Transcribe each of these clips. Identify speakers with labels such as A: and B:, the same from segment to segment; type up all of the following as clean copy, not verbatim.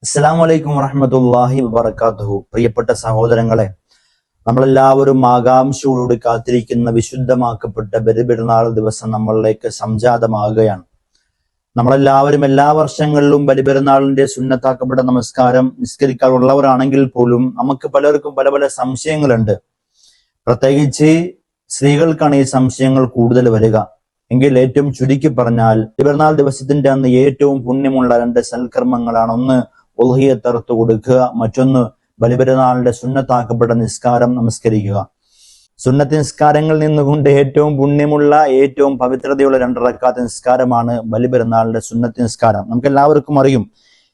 A: അസ്സലാമു വറഹ്മത്തുള്ളാഹി വബറകാതുഹു. പ്രിയപ്പെട്ട സഹോദരങ്ങളെ, നമ്മളെല്ലാവരും ആകാംക്ഷയോടുകൂടി കാത്തിരിക്കുന്ന വിശുദ്ധമാക്കപ്പെട്ട ബലിപെരുന്നാൾ ദിവസം നമ്മളിലേക്ക് സംജാതമാകുകയാണ്. നമ്മളെല്ലാവരും എല്ലാ വർഷങ്ങളിലും ബലിപെരുന്നാളിന്റെ സുന്നത്താക്കപ്പെട്ട നമസ്കാരം നിസ്കരിക്കാറുള്ളവരാണെങ്കിൽ പോലും നമുക്ക് പലർക്കും പല പല സംശയങ്ങളുണ്ട്. പ്രത്യേകിച്ച് സ്ത്രീകൾക്കാണ് ഈ സംശയങ്ങൾ കൂടുതൽ വരിക. എങ്കിൽ ഏറ്റവും ചുരുക്കി പറഞ്ഞാൽ, ബലിപെരുന്നാൾ ദിവസത്തിന്റെ അന്ന് ഏറ്റവും പുണ്യമുള്ള രണ്ട് സൽക്കർമ്മങ്ങളാണ്. ഒന്ന് ഉൾഹിയത്ത് അറുത്ത് കൊടുക്കുക, മറ്റൊന്ന് ബലിപെരുന്നാളിന്റെ സുന്നത്താക്കപ്പെട്ട നിസ്കാരം നമസ്കരിക്കുക. സുന്നത്ത് നിസ്കാരങ്ങളിൽ നിന്നുകൊണ്ട് ഏറ്റവും പുണ്യമുള്ള ഏറ്റവും പവിത്രതയുള്ള 2 റക്അത്ത് നിസ്കാരമാണ് ബലിപെരുന്നാളിന്റെ സുന്നത്ത് നിസ്കാരം. നമുക്ക് എല്ലാവർക്കും അറിയും,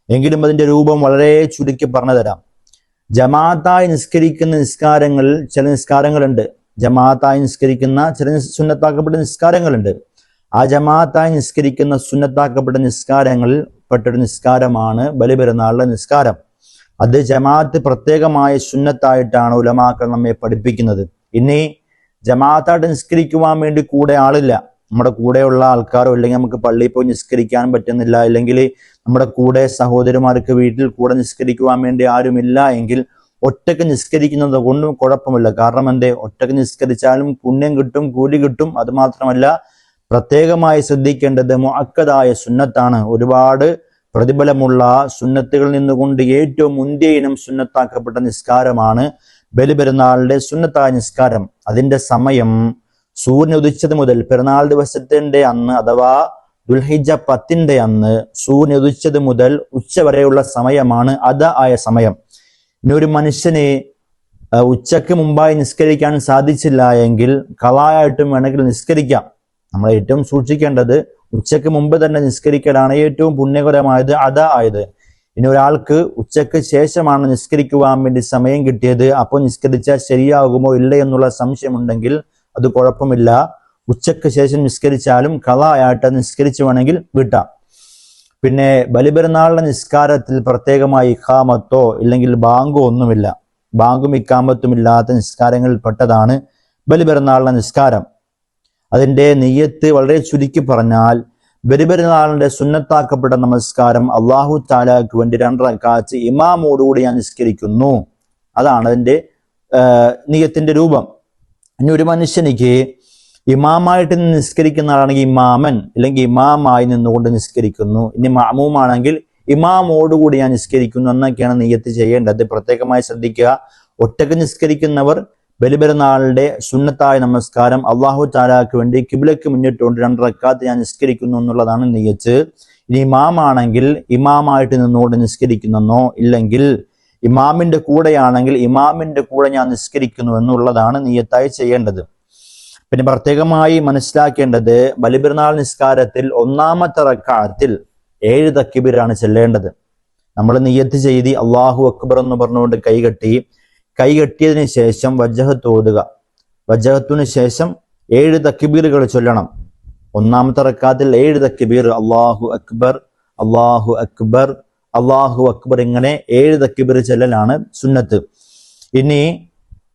A: എങ്കിലും അതിന്റെ രൂപം വളരെ ചുരുക്കി പറഞ്ഞു തരാം. ജമാഅത്തായി നിസ്കരിക്കുന്ന നിസ്കാരങ്ങളിൽ ചില നിസ്കാരങ്ങളുണ്ട്. ജമാഅത്തായി നിസ്കരിക്കുന്ന ചില സുന്നത്താക്കപ്പെട്ട നിസ്കാരങ്ങളുണ്ട്. ആ ജമാഅത്തായി നിസ്കരിക്കുന്ന സുന്നത്താക്കപ്പെട്ട നിസ്കാരങ്ങളിൽ പെട്ടൊരു നിസ്കാരമാണ് ബലിപെരുന്നാളിലെ നിസ്കാരം. അത് ജമാഅത്ത് പ്രത്യേകമായ സുന്നത്തായിട്ടാണ് ഉലമാക്കൾ നമ്മെ പഠിപ്പിക്കുന്നത്. ഇനി ജമാഅത്തായിട്ട് നിസ്കരിക്കുവാൻ വേണ്ടി കൂടെ ആളില്ല, നമ്മുടെ കൂടെയുള്ള ആൾക്കാരോ, ഇല്ലെങ്കിൽ നമുക്ക് പള്ളിയിൽ പോയി നിസ്കരിക്കാൻ പറ്റുന്നില്ല, അല്ലെങ്കിൽ നമ്മുടെ കൂടെ സഹോദരിമാർക്ക് വീട്ടിൽ കൂടെ നിസ്കരിക്കുവാൻ വേണ്ടി ആരുമില്ല എങ്കിൽ ഒറ്റക്ക് നിസ്കരിക്കുന്നത് കൊണ്ടും കുഴപ്പമില്ല. കാരണം എന്തേ, ഒറ്റക്ക് നിസ്കരിച്ചാലും പുണ്യം കിട്ടും, കൂലി കിട്ടും. അത് മാത്രമല്ല, പ്രത്യേകമായി ശ്രദ്ധിക്കേണ്ടത് മുഅക്കദായ സുന്നത്താണ്. ഒരുപാട് പ്രതിഫലമുള്ള സുന്നത്തുകളിൽ നിന്നുകൊണ്ട് ഏറ്റവും മുന്തിയ ഇനം സുന്നത്താക്കപ്പെട്ട നിസ്കാരമാണ് ബലിപെരുന്നാളിന്റെ സുന്നത്തായ നിസ്കാരം. അതിന്റെ സമയം സൂര്യൻ ഉദിച്ചത് മുതൽ പെരുന്നാൾ ദിവസത്തിന്റെ അന്ന്, അഥവാ ദുൽഹിജ്ജ 10 അന്ന് സൂര്യൻ ഉദിച്ചത് മുതൽ ഉച്ച വരെയുള്ള സമയമാണ് ആയ സമയം. ഇനി ഒരു മനുഷ്യന് ഉച്ചക്ക് മുമ്പായി നിസ്കരിക്കാൻ സാധിച്ചില്ല എങ്കിൽ ഖളായായിട്ടും വേണമെങ്കിൽ നിസ്കരിക്കാം. നമ്മൾ ഏറ്റവും സൂക്ഷിക്കേണ്ടത് ഉച്ചക്ക് മുമ്പ് തന്നെ നിസ്കരിക്കലാണ് ഏറ്റവും പുണ്യകരമായത്, ആയത്. ഇനി ഒരാൾക്ക് ഉച്ചക്ക് ശേഷമാണ് നിസ്കരിക്കുവാൻ വേണ്ടി സമയം കിട്ടിയത്, അപ്പോൾ നിസ്കരിച്ചാൽ ശരിയാകുമോ ഇല്ല എന്നുള്ള സംശയമുണ്ടെങ്കിൽ അത് കുഴപ്പമില്ല. ഉച്ചക്ക് ശേഷം നിസ്കരിച്ചാലും ഖളായായിട്ട് നിസ്കരിച്ചു വേണമെങ്കിൽ വിട്ടാം. പിന്നെ ബലിപെരുന്നാളിന്റെ നിസ്കാരത്തിൽ പ്രത്യേകമായി ഇഖാമത്തോ ഇല്ലെങ്കിൽ ബാങ്കോ ഒന്നുമില്ല. ബാങ്കും ഇഖാമത്തും ഇല്ലാത്ത നിസ്കാരങ്ങളിൽ പെട്ടതാണ് ബലിപെരുന്നാളിന്റെ നിസ്കാരം. അതിന്റെ നിയ്യത്ത് വളരെ ചുരുക്കി പറഞ്ഞാൽ, ബലിപെരുന്നാളിന്റെ സുന്നത്താക്കപ്പെട്ട നമസ്കാരം അല്ലാഹു തആലക്ക് വേണ്ടി 2 റക്അത്ത് ഇമാമോടുകൂടി ഞാൻ നിസ്കരിക്കുന്നു. അതാണ് അതിന്റെ നിയ്യത്തിന്റെ രൂപം. ഇനി ഒരു മനുഷ്യനിക്ക് ഇമാമായിട്ട് നിസ്കരിക്കുന്ന ആളാണെങ്കിൽ ഇമാമൻ, അല്ലെങ്കിൽ ഇമാമായി നിന്നുകൊണ്ട് നിസ്കരിക്കുന്നു. ഇനി മഅമൂമാണെങ്കിൽ ഇമാമോടുകൂടി ഞാൻ നിസ്കരിക്കുന്നു എന്നൊക്കെയാണ് നിയ്യത്ത് ചെയ്യേണ്ടത്. പ്രത്യേകമായി ശ്രദ്ധിക്കുക. ഒറ്റക്ക് നിസ്കരിക്കുന്നവർ ബലിപെരുന്നാളിന്റെ സുന്നത്തായ നമസ്കാരം അല്ലാഹു തആലക്ക് വേണ്ടി കിബ്ലയ്ക്ക് മുന്നിട്ടുകൊണ്ട് 2 റക്അത്ത് ഞാൻ നിസ്കരിക്കുന്നു എന്നുള്ളതാണ് നിയ്യത്ത്. ഇനി ഇമാമാണെങ്കിൽ ഇമാമായിട്ട് നിന്നുകൊണ്ട് നിസ്കരിക്കുന്നെന്നോ, ഇല്ലെങ്കിൽ ഇമാമിന്റെ കൂടെയാണെങ്കിൽ ഇമാമിന്റെ കൂടെ ഞാൻ നിസ്കരിക്കുന്നു എന്നുള്ളതാണ് നിയ്യത്തായി ചെയ്യേണ്ടത്. പിന്നെ പ്രത്യേകമായി മനസ്സിലാക്കേണ്ടത്, ബലിപെരുന്നാൾ നിസ്കാരത്തിൽ 1-ാമത്തെ റക്അത്തിൽ 7 തക്ബീറാണ് ചെല്ലേണ്ടത്. നമ്മൾ നിയ്യത്ത് ചെയ്തി അല്ലാഹു അക്ബർ എന്ന് പറഞ്ഞുകൊണ്ട് കൈകെട്ടിയതിനു ശേഷം വജ്ഹത്ത് ഓതുക. വജ്ഹത്തിന് ശേഷം 7 തക്ബീറുകൾ ചൊല്ലണം. 1-ാമത്തെ റക്അത്തിൽ 7 തക്ബീർ, അല്ലാഹു അക്ബർ, അല്ലാഹു അക്ബർ, അല്ലാഹു അക്ബർ, ഇങ്ങനെ 7 തക്ബീർ ചെല്ലലാണ് സുന്നത്ത്. ഇനി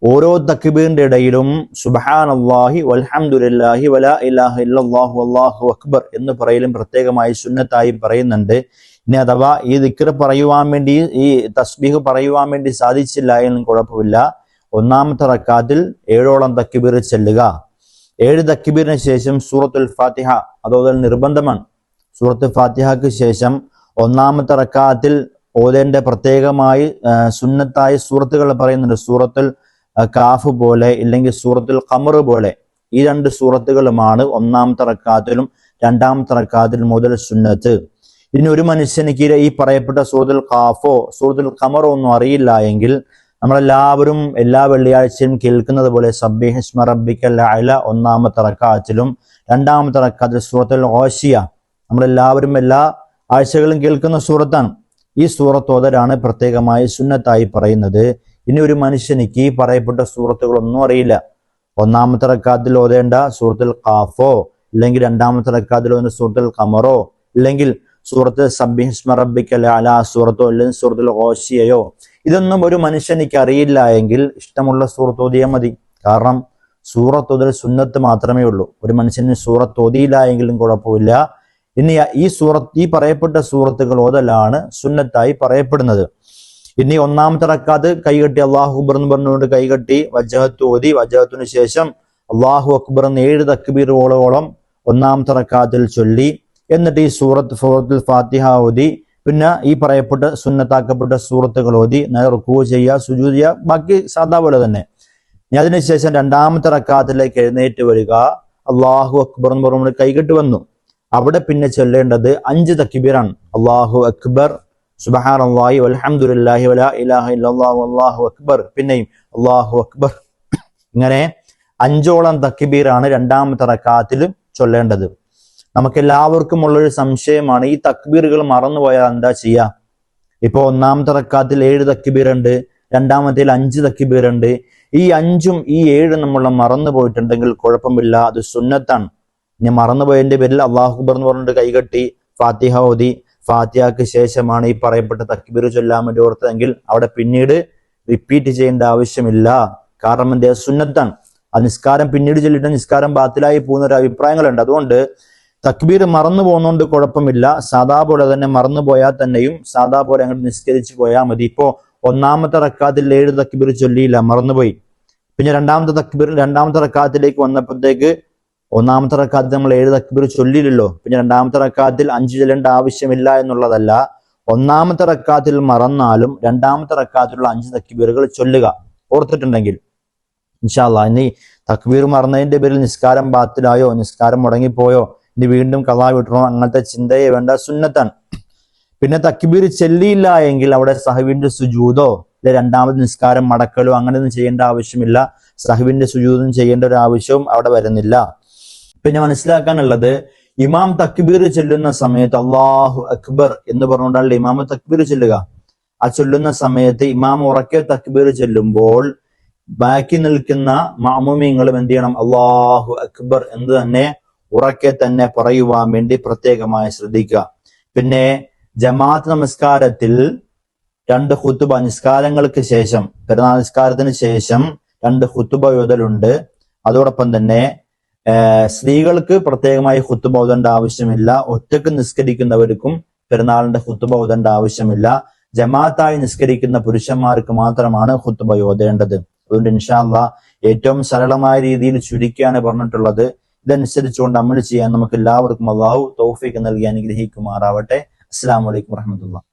A: ഓരോ തക്ബീറിന്റെ ഇടയിലും സുബ്ഹാനല്ലാഹി വൽഹംദുലില്ലാഹി വലാ ഇലാഹ ഇല്ലല്ലാഹു വല്ലാഹു അക്ബർ എന്ന് പറയലും പ്രത്യേകമായി സുന്നത്തായി പറയുന്നുണ്ട്. ഇനി അഥവാ ഈ ദിക്ർ പറയുവാൻ വേണ്ടി, ഈ തസ്ബീഹ് പറയുവാൻ വേണ്ടി സാധിച്ചില്ല എന്നും കുഴപ്പമില്ല. 1-ാമത്തെ റക്അത്തിൽ 7ഓളം തക്ബീർ ചെല്ലുക. 7 തക്ബീറിന് ശേഷം സൂറത്തുൽ ഫാത്തിഹ അതോതൽ നിർബന്ധമാണ്. സൂറത്തുൽ ഫാത്തിഹക്ക് ശേഷം 1-ാമത്തെ റക്അത്തിൽ ഓതേണ്ട പ്രത്യേകമായി സുന്നത്തായ സൂറത്തുകൾ പറയുന്നുണ്ട്. സൂറത്തുൽ കാഫ് പോലെ, ഇല്ലെങ്കിൽ സൂറത്തുൽ ഖമർ പോലെ, ഈ 2 സൂറത്തുകളുമാണ് 1-ാമത്തെ റക്അത്തിലും 2-ാമത്തെ റക്അത്തിലും മുതൽ സുന്നത്ത്. ഇനി ഒരു മനുഷ്യനിക്ക് ഈ പറയപ്പെട്ട സൂറത്തുൽ ഖാഫോ സൂറത്തുൽ ഖമറോ ഒന്നും അറിയില്ല എങ്കിൽ, നമ്മളെല്ലാവരും എല്ലാ വെള്ളിയാഴ്ചയും കേൾക്കുന്നത് പോലെ സബ്ബിഹിസ്മ റബ്ബിക്കൽ അഅല 1-ാമത്തെ റക്അത്തിലും 2-ാമത്തെ റക്അത്തിൽ സൂറത്തുൽ ഗാശിയ നമ്മളെല്ലാവരും എല്ലാ ആഴ്ചകളും കേൾക്കുന്ന സൂറത്താണ്. ഈ സൂറത്ത് ഓതലാണ് പ്രത്യേകമായി സുന്നത്തായി പറയുന്നത്. ഇനി ഒരു മനുഷ്യനിക്ക് ഈ പറയപ്പെട്ട സൂറത്തുകളൊന്നും അറിയില്ല, 1-ാമത്തെ റക്അത്തിൽ ഓതേണ്ട സൂറത്തുൽ ഖാഫോ, ഇല്ലെങ്കിൽ 2-ാമത്തെ റക്അത്തിൽ ഓതേണ്ട സൂറത്തുൽ ഖമറോ, ഇല്ലെങ്കിൽ സൂറത്ത് സബ്ബിഹിസ്മ റബ്ബിക്കൽ അഅല സൂറത്തോ, അല്ലെങ്കിൽ സൂറത്തുൽ ഗാശിയയോ, ഇതൊന്നും ഒരു മനുഷ്യനിക്ക് അറിയില്ല എങ്കിൽ ഇഷ്ടമുള്ള സൂറത്ത് ഓതിയാൽ മതി. കാരണം സൂറത്ത് ഓതൽ സുന്നത്ത് മാത്രമേ ഉള്ളൂ. ഒരു മനുഷ്യന് സൂറത്ത് ഓതിയില്ല എങ്കിലും കുഴപ്പമില്ല. ഇനി ഈ പറയപ്പെട്ട സൂറത്തുകൾ ഓതലാണ് സുന്നത്തായി പറയപ്പെടുന്നത്. ഇനി ഒന്നാമത്തെ റക്കാത്ത് കൈകെട്ടി അള്ളാഹു അക്ബർ എന്ന് പറഞ്ഞുകൊണ്ട് കൈകെട്ടി വജ്ജഹത്ത് ഓതി, വജ്ജഹത്തിന് ശേഷം അള്ളാഹു അക്ബർ എന്ന് 7 തക്ബീറുകളോളം ഒന്നാമത്തെ റക്കാത്തിൽ ചൊല്ലി, എന്നിട്ട് ഈ സൂറത്തുൽ ഫാത്തിഹ ഓതി, പിന്നെ ഈ പറയപ്പെട്ട സുന്നത്താക്കപ്പെട്ട സൂറത്തുകൾ ഓതി നേരെ റുക്കൂ ചെയ്യുക, സുജൂദ് ചെയ്യുക, ബാക്കി സാധാ പോലെ തന്നെ. ഇനി അതിനുശേഷം രണ്ടാമത്തെ റക്കാത്തിലേക്ക് എഴുന്നേറ്റ് വരിക, അള്ളാഹു അക്ബർ എന്ന് പറഞ്ഞുകൊണ്ട് കൈകെട്ട് വന്നു. അവിടെ പിന്നെ ചൊല്ലേണ്ടത് 5 തക്ബീറാണ്. അള്ളാഹു അക്ബർ, സുബ്ഹാനല്ലാഹി വൽഹംദുലില്ലാഹി വലാ ഇലാഹ ഇല്ലല്ലാഹു വല്ലാഹു അക്ബർ, പിന്നെയും അള്ളാഹു അക്ബർ. ഇങ്ങനെ 5ഓളം തക്ബീറാണ് രണ്ടാമത്തെ റക്കാത്തിൽ ചൊല്ലേണ്ടത്. നമുക്കെല്ലാവർക്കും ഉള്ളൊരു സംശയമാണ്, ഈ തക്ബീറുകൾ മറന്നുപോയാൽ എന്താ ചെയ്യുക? ഇപ്പൊ ഒന്നാമത്തെ റക്കാത്തിൽ 7 തക്ബീറുണ്ട്, രണ്ടാമത്തേൽ 5 തക്ബീറുണ്ട്. ഈ 5ഉം ഈ 7ഉം നമ്മൾ മറന്നു പോയിട്ടുണ്ടെങ്കിൽ കുഴപ്പമില്ല, അത് സുന്നത്താണ്. ഇനി മറന്നുപോയതിന്റെ പേരിൽ അള്ളാഹു അക്ബർ എന്ന് പറഞ്ഞിട്ട് കൈകെട്ടി ഫാത്തിഹ ഓതി, ഫാത്തിഹക്ക് ശേഷമാണ് ഈ പറയപ്പെട്ട തക്ബീർ ചൊല്ലാൻ വേണ്ടി ഓർത്തതെങ്കിൽ അവിടെ പിന്നീട് റിപ്പീറ്റ് ചെയ്യേണ്ട ആവശ്യമില്ല. കാരണം എന്തേ? സുന്നത്താണ്. ആ നിസ്കാരം പിന്നീട് ചൊല്ലിട്ട് നിസ്കാരം ബാത്തിലായി പോകുന്ന ഒരു അഭിപ്രായങ്ങളുണ്ട്. അതുകൊണ്ട് തക്ബീർ മറന്നു പോകുന്നതുകൊണ്ട് കുഴപ്പമില്ല. സാധാ പോലെ തന്നെ മറന്നു പോയാൽ തന്നെയും സാധാ പോലെ അങ്ങോട്ട് നിസ്കരിച്ച് പോയാൽ മതി. ഇപ്പോ ഒന്നാമത്തെ റക്കാത്തിൽ 7 തക്ബീർ ചൊല്ലിയില്ല, മറന്നുപോയി. പിന്നെ രണ്ടാമത്തെ റക്കാത്തിലേക്ക് വന്നപ്പോഴത്തേക്ക് ഒന്നാമത്തെ റക്കാത്തിൽ നമ്മൾ 7 തക്ബീർ ചൊല്ലിയില്ലല്ലോ, പിന്നെ രണ്ടാമത്തെ റക്കാത്തിൽ 5 ചൊല്ലേണ്ട ആവശ്യമില്ല എന്നുള്ളതല്ല. ഒന്നാമത്തെ റക്കാത്തിൽ മറന്നാലും രണ്ടാമത്തെ റക്കാത്തിലുള്ള 5 തക്ബീറുകൾ ചൊല്ലുക, ഓർത്തിട്ടുണ്ടെങ്കിൽ. ഇൻഷാ അല്ലാഹ് ഇനി തക്ബീർ മറന്നതിന്റെ പേരിൽ നിസ്കാരം ബാത്തിലായോ, നിസ്കാരം മുടങ്ങിപ്പോയോ, ഇനി വീണ്ടും ഖളാ വിട്ടണോ, അങ്ങനത്തെ ചിന്തയെ വേണ്ട, സുന്നത്താണ്. പിന്നെ തക്ബീർ ചെല്ലിയില്ല എങ്കിൽ അവിടെ സഹവിന്റെ സുജൂദോ അല്ലെ രണ്ടാമത് നിസ്കാരം മടക്കലോ അങ്ങനെയൊന്നും ചെയ്യേണ്ട ആവശ്യമില്ല. സഹവിന്റെ സുജൂദും ചെയ്യേണ്ട ഒരു ആവശ്യവും അവിടെ വരുന്നില്ല. പിന്നെ മനസ്സിലാക്കാനുള്ളത്, ഇമാം തക്ബീർ ചൊല്ലുന്ന സമയത്ത് അല്ലാഹു അക്ബർ എന്ന് പറഞ്ഞുകൊണ്ടാണ് ഇമാം തക്ബീർ ചൊല്ലുക. ആ ചൊല്ലുന്ന സമയത്ത് ഇമാം ഉറക്കെ തക്ബീർ ചൊല്ലുമ്പോൾ ബാക്കി നിൽക്കുന്ന മഅ്മൂമീങ്ങളും എന്ത് ചെയ്യണം? അല്ലാഹു അക്ബർ എന്ന് തന്നെ ഉറക്കെ തന്നെ പറയുവാൻ വേണ്ടി പ്രത്യേകമായി ശ്രദ്ധിക്കുക. പിന്നെ ജമാഅത്ത് നമസ്കാരത്തിൽ 2 ഖുതുബ, നിസ്കാരങ്ങൾക്ക് ശേഷം, പെരുന്നാൾ നിസ്കാരത്തിന് ശേഷം 2 ഖുതുബ ഓതലുണ്ട്. അതോടൊപ്പം തന്നെ സ്ത്രീകൾക്ക് പ്രത്യേകമായി ഖുതുബ ഓതേണ്ട ആവശ്യമില്ല. ഒറ്റക്ക് നിസ്കരിക്കുന്നവർക്കും പെരുന്നാളിന്റെ ഖുതുബ ഓതേണ്ട ആവശ്യമില്ല. ജമാഅത്തായി നിസ്കരിക്കുന്ന പുരുഷന്മാർക്ക് മാത്രമാണ് ഖുതുബ ഓതേണ്ടത്. അതുകൊണ്ട് ഇൻഷാ അല്ലാഹ് ഏറ്റവും സരളമായ രീതിയിൽ ചുരുക്കിയാണ് പറഞ്ഞിട്ടുള്ളത്. ഇതനുസരിച്ചുകൊണ്ട് അമൽ ചെയ്യാൻ നമുക്ക് എല്ലാവർക്കും അല്ലാഹു തൗഫീഖ് നൽകി അനുഗ്രഹിക്കുമാറാവട്ടെ. അസ്സലാമു അലൈക്കും വറഹ്മത്തുള്ളാഹി.